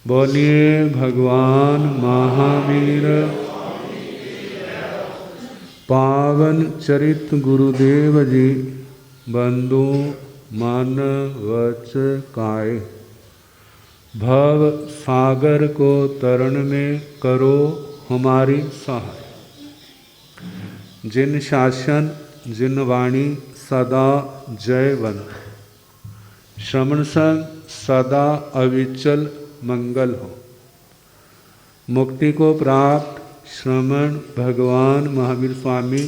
बोलिए भगवान महावीर पावन चरित गुरुदेव जी बंधु मन वच काय। भव सागर को तरण में करो हमारी सहाय। जिन शासन जिन वाणी सदा जयवंत। श्रवण संग सदा अविचल मंगल हो। मुक्ति को प्राप्त श्रमण भगवान महावीर स्वामी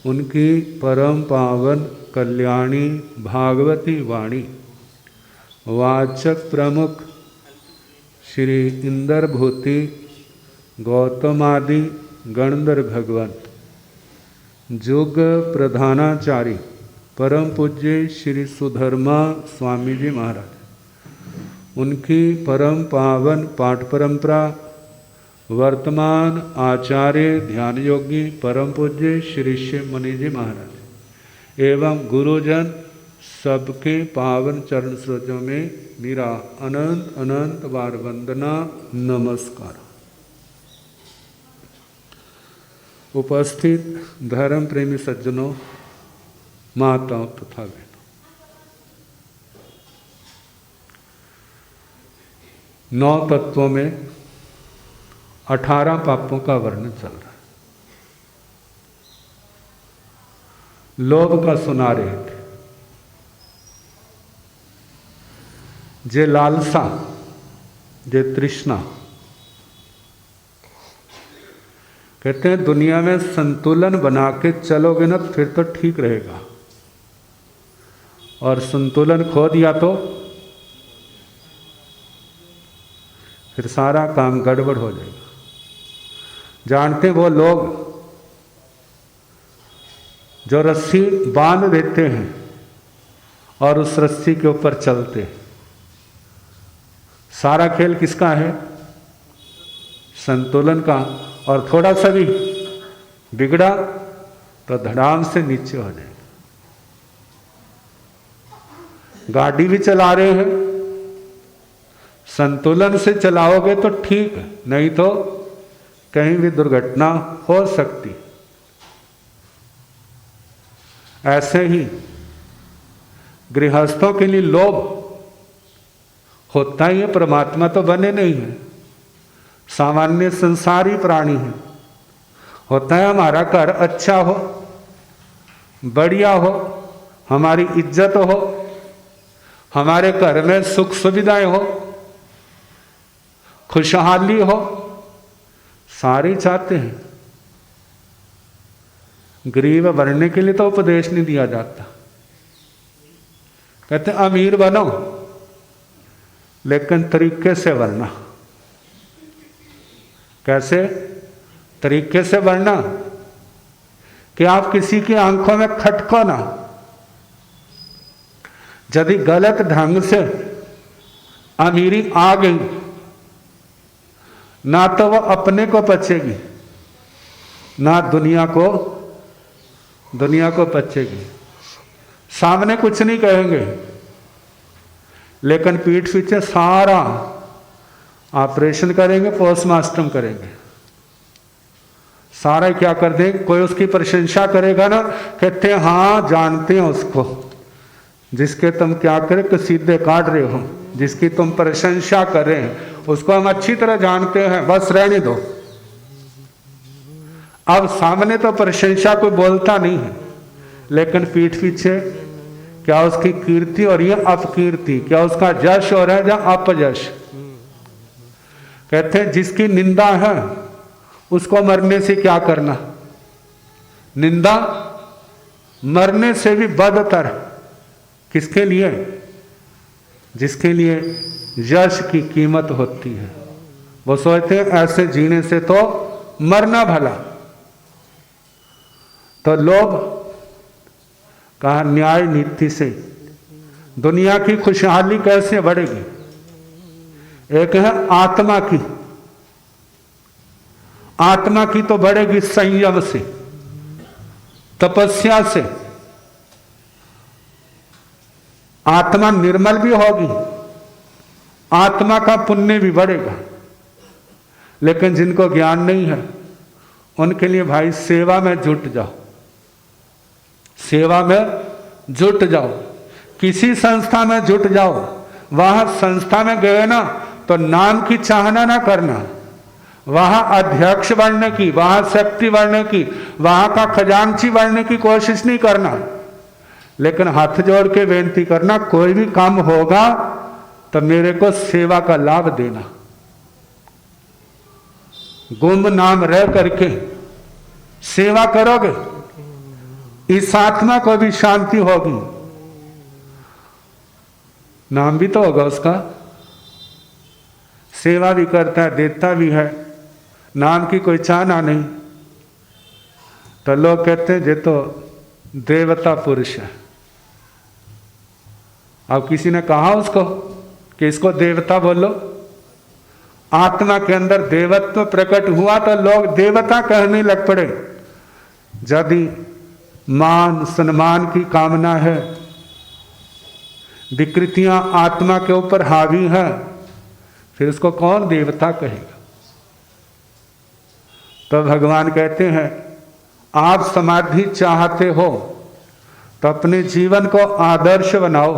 उनकी परम पावन कल्याणी भागवती वाणी वाचक प्रमुख श्री इंद्रभूति गौतमादि गणधर भगवान जुग प्रधानाचार्य परम पूज्य श्री सुधर्मा स्वामी जी महाराज उनकी परम पावन पाठ परंपरा वर्तमान आचार्य ध्यान योगी परम पूज्य श्री शिव मुनि जी महाराज एवं गुरुजन सबके पावन चरण सरोजों में मेरा अनंत अनंत बार वंदना नमस्कार। उपस्थित धर्म प्रेमी सज्जनों, माताओं तथा बहनों, 9 तत्वों में 18 पापों का वर्णन चल रहा है। लोभ का सुना रहे थे, जे लालसा जे तृष्णा। कहते हैं दुनिया में संतुलन बना के चलोगे ना फिर तो ठीक रहेगा, और संतुलन खो दिया तो फिर सारा काम गड़बड़ हो जाएगा। जानते वो लोग जो रस्सी बांध देते हैं और उस रस्सी के ऊपर चलते हैं, सारा खेल किसका है? संतुलन का। और थोड़ा सा भी बिगड़ा तो धड़ाम से नीचे हो जाएगा। गाड़ी भी चला रहे हैं, संतुलन से चलाओगे तो ठीक है, नहीं तो कहीं भी दुर्घटना हो सकती। ऐसे ही गृहस्थों के लिए लोभ होता ही है, परमात्मा तो बने नहीं है, सामान्य संसारी प्राणी है। होता है हमारा घर अच्छा हो, बढ़िया हो, हमारी इज्जत हो, हमारे घर में सुख सुविधाएं हो, खुशहाली हो, सारे चाहते हैं। गरीब बनने के लिए तो उपदेश नहीं दिया जाता। कहते हैं अमीर बनो लेकिन तरीके से बनना। कैसे? तरीके से बनना कि आप किसी की आंखों में खटको ना। यदि गलत ढंग से अमीरी आ गई ना तो वह अपने को बचेगी ना दुनिया को बचेगी। सामने कुछ नहीं कहेंगे लेकिन पीठ पीछे सारा ऑपरेशन करेंगे, पोस्टमार्टम करेंगे, सारा क्या कर देंगे। कोई उसकी प्रशंसा करेगा ना, कहते हैं हाँ जानते हैं उसको, जिसके तुम क्या करे तो सीधे काट रहे हो, जिसकी तुम प्रशंसा कर रहे हैं उसको हम अच्छी तरह जानते हैं, बस रहने दो। अब सामने तो प्रशंसा कोई बोलता नहीं है लेकिन पीठ पीछे क्या उसकी कीर्ति और यह अपकीर्ति, क्या उसका यश हो रहा है या अपयश। कहते हैं जिसकी निंदा है उसको मरने से क्या करना। निंदा मरने से भी बदतर। किसके लिए? जिसके लिए यश की कीमत होती है। वो सोचते हैं ऐसे जीने से तो मरना भला। तो लोभ कहा न्याय नीति से दुनिया की खुशहाली कैसे बढ़ेगी? एक है आत्मा की। आत्मा की तो बढ़ेगी संयम से, तपस्या से। आत्मा निर्मल भी होगी, आत्मा का पुण्य भी बढ़ेगा। लेकिन जिनको ज्ञान नहीं है उनके लिए भाई सेवा में जुट जाओ, सेवा में जुट जाओ, किसी संस्था में जुट जाओ। वहां संस्था में गए ना तो नाम की चाहना ना करना, वहां अध्यक्ष बनने की, वहां सेक्रेटरी बनने की, वहां का खजांची बनने की कोशिश नहीं करना। लेकिन हाथ जोड़ के बेनती करना, कोई भी काम होगा तो मेरे को सेवा का लाभ देना। गुम नाम रह करके सेवा करोगे, इस आत्मा को भी शांति होगी, नाम भी तो होगा उसका। सेवा भी करता है, देता भी है, नाम की कोई चाहना नहीं। तो लोग कहते हैं ये तो देवता पुरुष है। अब किसी ने कहा उसको कि इसको देवता बोलो, आत्मा के अंदर देवत्व प्रकट हुआ तो लोग देवता कहने लग पड़े। यदि मान सम्मान की कामना है, विकृतियां आत्मा के ऊपर हावी है, फिर उसको कौन देवता कहेगा? तो भगवान कहते हैं आप समाधि चाहते हो तो अपने जीवन को आदर्श बनाओ,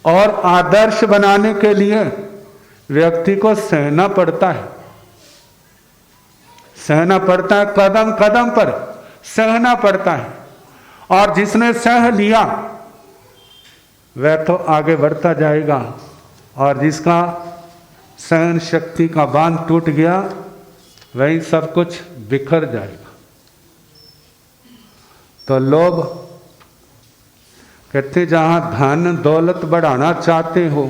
और आदर्श बनाने के लिए व्यक्ति को सहना पड़ता है, सहना पड़ता है, कदम कदम पर सहना पड़ता है। और जिसने सह लिया वह तो आगे बढ़ता जाएगा, और जिसका सहन शक्ति का बांध टूट गया वही सब कुछ बिखर जाएगा। तो लोग कहते जहां धन दौलत बढ़ाना चाहते हो,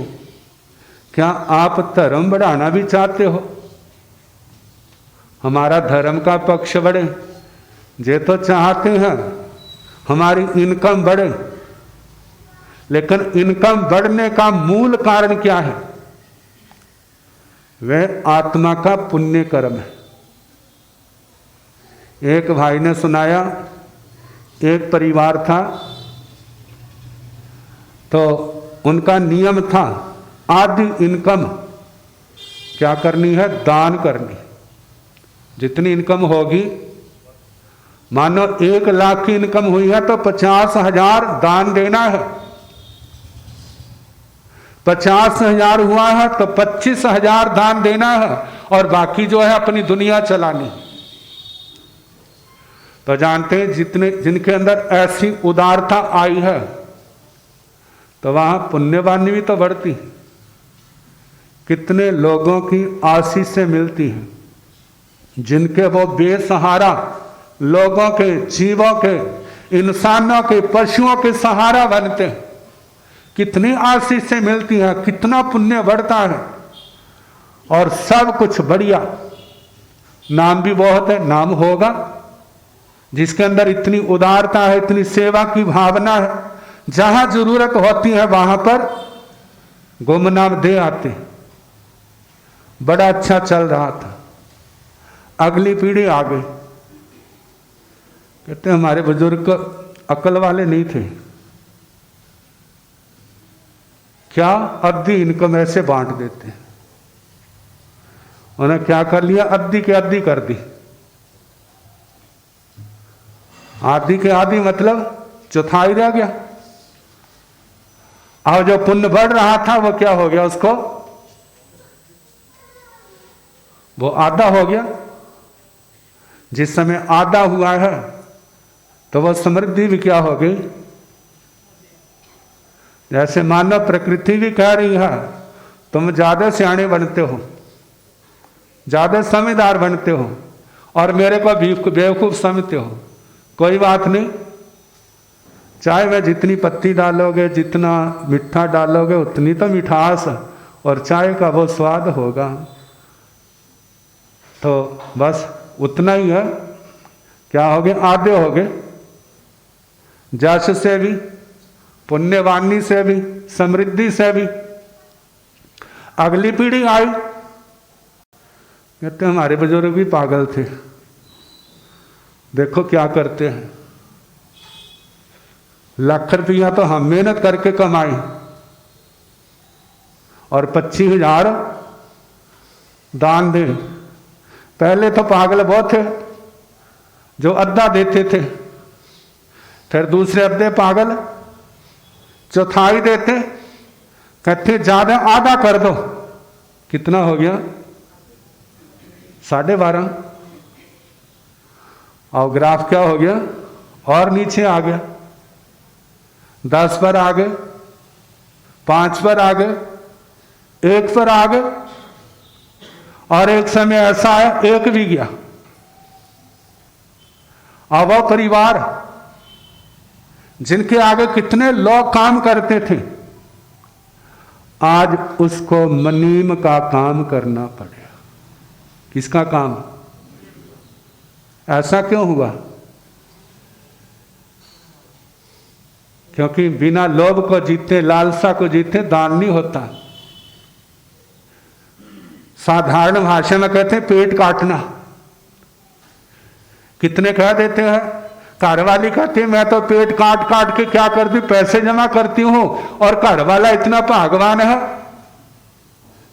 क्या आप धर्म बढ़ाना भी चाहते हो? हमारा धर्म का पक्ष बढ़े, ये तो चाहते हैं हमारी इनकम बढ़े। लेकिन इनकम बढ़ने का मूल कारण क्या है? वह आत्मा का पुण्य कर्म है। एक भाई ने सुनाया, एक परिवार था तो उनका नियम था आधी इनकम क्या करनी है? दान करनी। जितनी इनकम होगी, मानो 1 लाख की इनकम हुई है तो 50,000 दान देना है, 50,000 हुआ है तो 25,000 दान देना है, और बाकी जो है अपनी दुनिया चलानी। तो जानते हैं जिनके अंदर ऐसी उदारता आई है तो वहां पुण्यवानी भी तो बढ़ती है। कितने लोगों की आशीष से मिलती है, जिनके वो बेसहारा लोगों के, जीवों के, इंसानों के, पशुओं के सहारा बनते हैं। कितनी आशीष से मिलती है, कितना पुण्य बढ़ता है, और सब कुछ बढ़िया। नाम भी बहुत है, नाम होगा। जिसके अंदर इतनी उदारता है, इतनी सेवा की भावना है, जहां जरूरत होती है वहां पर गुमनाम दे आते हैं। बड़ा अच्छा चल रहा था, अगली पीढ़ी आ गई, कहते हमारे बुजुर्ग अकल वाले नहीं थे, क्या अद्धी इनकम ऐसे बांट देते। उन्हें क्या कर लिया? अद्धी के अद्धी कर दी। आधी के आधी मतलब चौथाई रह गया। और जो पुण्य बढ़ रहा था वो क्या हो गया? उसको वो आधा हो गया। जिस समय आधा हुआ है तो वह समृद्धि भी क्या हो गई? जैसे मानव प्रकृति भी कह रही है तुम ज्यादा सियाणे बनते हो, ज्यादा समझदार बनते हो, और मेरे को बेवकूफ समझते हो। कोई बात नहीं, चाय में जितनी पत्ती डालोगे, जितना मिठा डालोगे, उतनी तो मिठास और चाय का वो स्वाद होगा। तो बस उतना ही है। क्या हो गए? आधे हो गए। जश से भी पुण्यवानी से भी, समृद्धि से भी। अगली पीढ़ी आई, कहते हमारे बुजुर्ग भी पागल थे, देखो क्या करते हैं। लाख रुपया तो हम मेहनत करके कमाए और 25,000 दान दे। पहले तो पागल बहुत थे जो अद्धा देते थे, फिर दूसरे अद्धे पागल चौथाई देते, कहते ज्यादा आधा कर दो। कितना हो गया? 12.5। और ग्राफ क्या हो गया? और नीचे आ गया, 10 पर आ गए, 5 पर आ गए, 1 पर आ गए। और एक समय ऐसा है 1 भी गया। अब वो परिवार जिनके आगे कितने लोग काम करते थे, आज उसको मनीम का काम करना पड़ेगा। किसका काम? ऐसा क्यों हुआ? क्योंकि बिना लोभ को जीते, लालसा को जीते दान नहीं होता। साधारण भाषा में कहते हैं पेट काटना। कितने कह देते हैं, घरवाली कहती है मैं तो पेट काट काट के क्या करती, पैसे जमा करती हूं, और घरवाला इतना भागवान है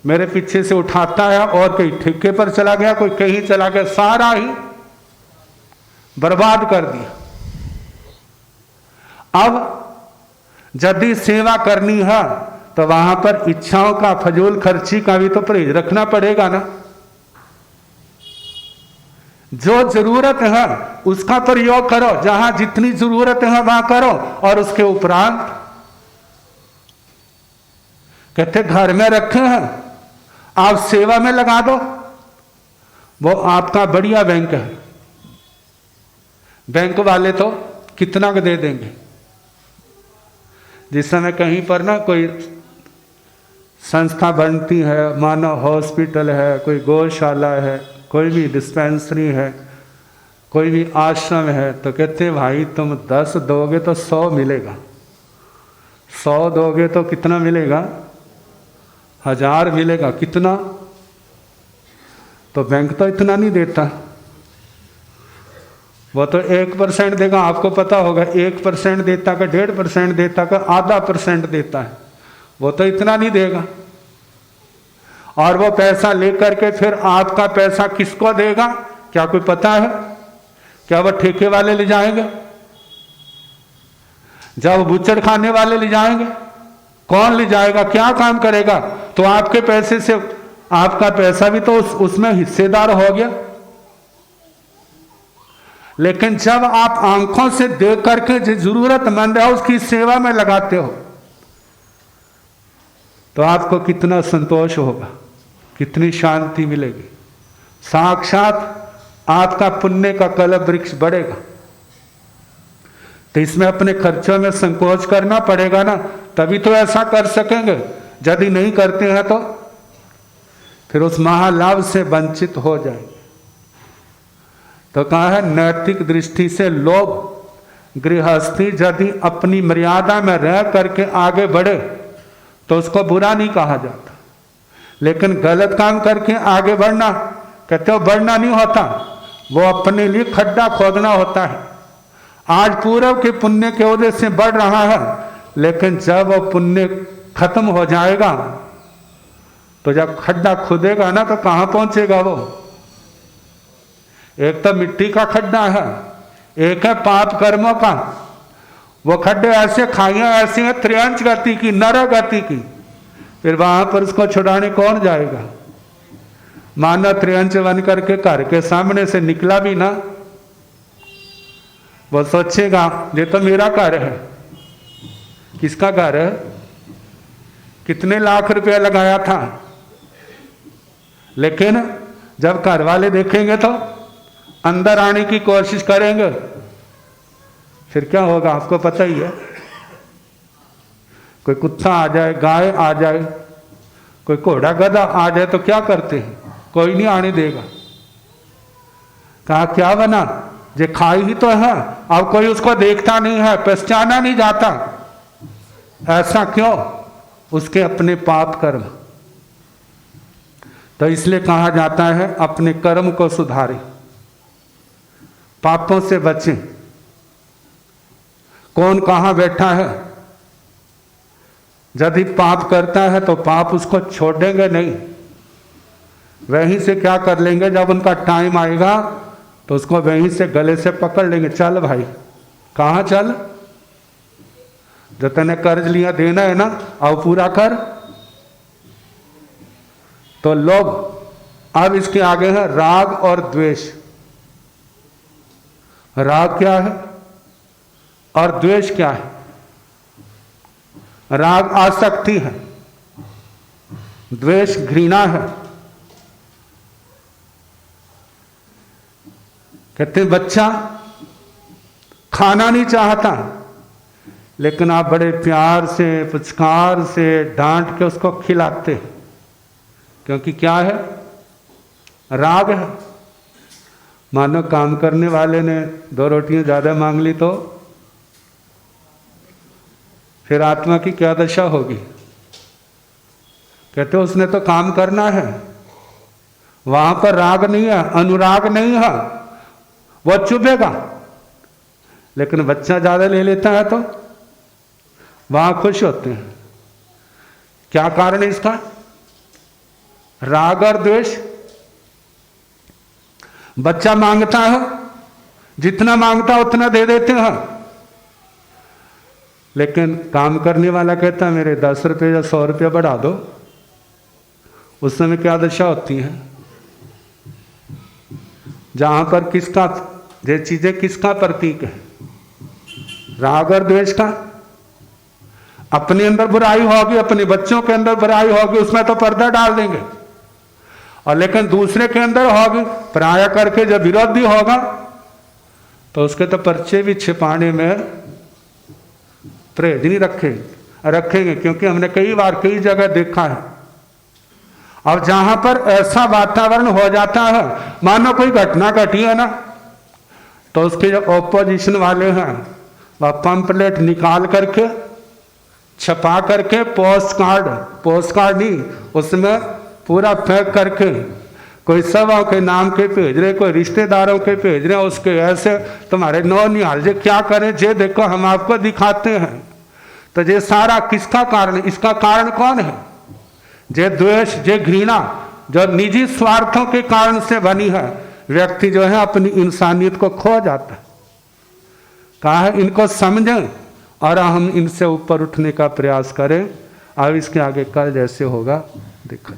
मेरे पीछे से उठाता है, और कोई ठेके पर चला गया, कोई कहीं चला गया, सारा ही बर्बाद कर दिया। अब यदि सेवा करनी है तो वहां पर इच्छाओं का, फजूल खर्ची का भी तो परहेज रखना पड़ेगा ना। जो जरूरत है उसका प्रयोग करो, जहां जितनी जरूरत है वहां करो, और उसके उपरांत कहते घर में रखे हैं आप सेवा में लगा दो, वो आपका बढ़िया बैंक है। बैंक वाले तो कितना दे देंगे। जिस समय कहीं पर ना कोई संस्था बनती है, मानो हॉस्पिटल है, कोई गौशाला है, कोई भी डिस्पेंसरी है, कोई भी आश्रम है, तो कहते भाई तुम 10 दोगे तो 100 मिलेगा, 100 दोगे तो कितना मिलेगा? 1000 मिलेगा। कितना? तो बैंक तो इतना नहीं देता, वो तो 1% देगा। आपको पता होगा 1% देता का, 1.5% देता का, आधा % देता है, वो तो इतना नहीं देगा। और वो पैसा लेकर के फिर आपका पैसा किसको देगा? क्या कोई पता है? क्या वो ठेके वाले ले जाएंगे? जब बुचड़ खाने वाले ले जाएंगे? कौन ले जाएगा? क्या काम करेगा? तो आपके पैसे से आपका पैसा भी तो उसमें हिस्सेदार हो गया। लेकिन जब आप आंखों से देख करके जो जरूरतमंद है उसकी सेवा में लगाते हो तो आपको कितना संतोष होगा, कितनी शांति मिलेगी। साक्षात आपका पुण्य का कलप वृक्ष बढ़ेगा। तो इसमें अपने खर्चों में संकोच करना पड़ेगा ना, तभी तो ऐसा कर सकेंगे। यदि नहीं करते हैं तो फिर उस महालाभ से वंचित हो जाएंगे। तो कहा है नैतिक दृष्टि से लोग गृहस्थी यदि अपनी मर्यादा में रह करके आगे बढ़े तो उसको बुरा नहीं कहा जाता। लेकिन गलत काम करके आगे बढ़ना, कहते हो बढ़ना नहीं होता, वो अपने लिए खड्डा खोदना होता है। आज पूर्व के पुण्य के वजह से बढ़ रहा है, लेकिन जब वो पुण्य खत्म हो जाएगा तो जब खड्डा खुदेगा ना तो कहां पहुंचेगा वो? एक तो मिट्टी का खड्डा है, एक है पाप कर्मों का। वो खड्डे ऐसे खाइयां ऐसी हैं त्रियंच गति की, नरक गति की, फिर वहां पर उसको छुड़ाने कौन जाएगा? मानो त्रियंच बन करके घर के सामने से निकला भी ना, वो सोचेगा ये तो मेरा घर है। किसका घर है? कितने लाख रुपया लगाया था, लेकिन जब घर वाले देखेंगे तो अंदर आने की कोशिश करेंगे, फिर क्या होगा आपको पता ही है। कोई कुत्ता आ जाए, गाय आ जाए, कोई घोड़ा गधा आ जाए तो क्या करते हैं? कोई नहीं आने देगा। कहा क्या बना, जे खाई ही तो है, अब कोई उसको देखता नहीं है, पहचाना नहीं जाता। ऐसा क्यों? उसके अपने पाप कर्म। तो इसलिए कहा जाता है अपने कर्म को सुधारें, पापों से बचें। कौन कहाँ बैठा है? यदि पाप करता है तो पाप उसको छोड़ेंगे नहीं, वहीं से क्या कर लेंगे, जब उनका टाइम आएगा तो उसको वहीं से गले से पकड़ लेंगे। चल भाई, कहाँ चल? जो तने कर्ज लिया देना है ना, अब पूरा कर। तो लोग अब इसके आगे है राग और द्वेष। राग क्या है और द्वेष क्या है? राग आसक्ति है, द्वेष घृणा है। कहते बच्चा खाना नहीं चाहता, लेकिन आप बड़े प्यार से, पुचकार से, डांट के उसको खिलाते हैं, क्योंकि क्या है? राग है। मानो काम करने वाले ने 2 रोटियां ज्यादा मांग ली तो फिर आत्मा की क्या दशा होगी? कहते उसने तो काम करना है, वहां पर राग नहीं है, अनुराग नहीं है, वो चुभेगा। लेकिन बच्चा ज्यादा ले लेता है तो वहां खुश होते हैं। क्या कारण है इसका? राग और द्वेष। बच्चा मांगता है, जितना मांगता है उतना दे देते हैं, लेकिन काम करने वाला कहता है मेरे 10 रुपये या 100 रुपये बढ़ा दो। उस समय क्या दशा होती है? जहां पर किसका, ये चीजें किसका प्रतीक है? राग और द्वेष का। अपने अंदर बुराई होगी, अपने बच्चों के अंदर बुराई होगी, उसमें तो पर्दा डाल देंगे, और लेकिन दूसरे के अंदर होगी पराया करके जब विरोध भी होगा तो उसके तो पर्चे भी छिपाने में परहेज नहीं रखेंगे, क्योंकि हमने कई बार कई जगह देखा है। और जहां पर ऐसा वातावरण हो जाता है, मानो कोई घटना घटी है ना, तो उसके जो ऑपोजिशन वाले हैं वह पंपलेट निकाल करके, छपा करके, पोस्ट कार्ड नहीं, उसमें पूरा पैक करके कोई सभा के नाम के भेज रहे, कोई रिश्तेदारों के भेज रहे, उसके ऐसे तुम्हारे नौ निहाल जे क्या करें, जे देखो हम आपको दिखाते हैं। तो ये सारा किसका कारण है? इसका कारण कौन है? जे द्वेष, जे घृणा, जो निजी स्वार्थों के कारण से बनी है। व्यक्ति जो है अपनी इंसानियत को खो जाता है। कहा है इनको समझें और हम इनसे ऊपर उठने का प्रयास करें। अब इसके आगे कल जैसे होगा देखो।